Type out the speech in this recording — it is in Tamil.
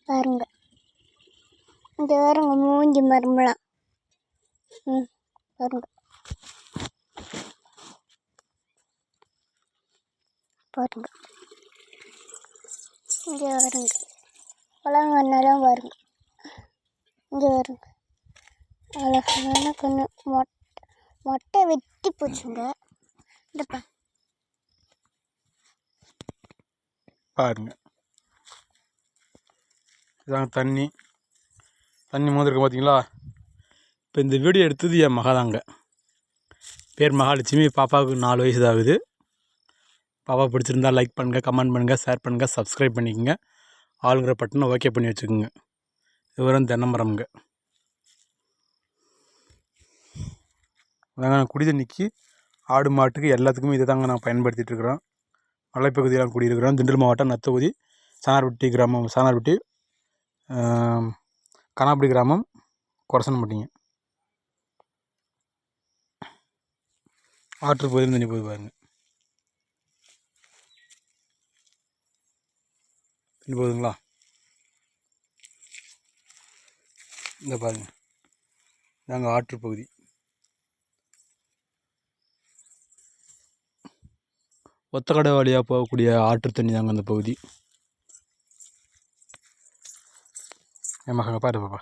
பாருங்க, இந்த பாருங்க மூஞ்சி மருமலாம். பாருங்க பாருங்க, இங்கே வருங்க பழங்கண்ணெல்லாம் பாருங்க. இங்கே வருங்க அழகான கண்ணு மொட்டை வெட்டி போச்சுங்க. இந்த பாருங்க, இதாங்க தண்ணி மோதிருக்கு பார்த்தீங்களா. இப்போ இந்த வீடியோ எடுத்தது என் மகாதாங்க. பேர் மகாலட்சுமி. பாப்பாவுக்கு 4 வயசு தான் ஆகுது. பாப்பா பிடிச்சிருந்தா லைக் பண்ணுங்கள், கமெண்ட் பண்ணுங்கள், ஷேர் பண்ணுங்கள், சப்ஸ்கிரைப் பண்ணிக்கோங்க. ஆளுங்கிற பட்டனை ஓகே பண்ணி வச்சுக்கோங்க. இது வரும் தென்னமரம்ங்க. நாங்கள் குடி தண்ணிக்கு, ஆடு மாட்டுக்கு எல்லாத்துக்குமே இதை தாங்க நான் பயன்படுத்திகிட்ருக்குறோம். மலைப்பகுதியெல்லாம் குடியிருக்கிறோம். திண்டுக்கல் மாவட்டம் நத்தகுதி சானார்பட்டி கிராமம், சானார்பட்டி கனாப்படி கிராமம், கொரசனப்பட்டிங்க. ஆற்று போயிருந்து தண்ணி போய் பாருங்க. தண்ணி போகுதுங்களா? இந்த பாருங்க, நாங்கள் ஆற்று பகுதி. ஒத்தக்கடை வழியாக போகக்கூடிய ஆற்று தண்ணி தாங்க அந்த பகுதி. என் மகங்க பாரு பாப்பா.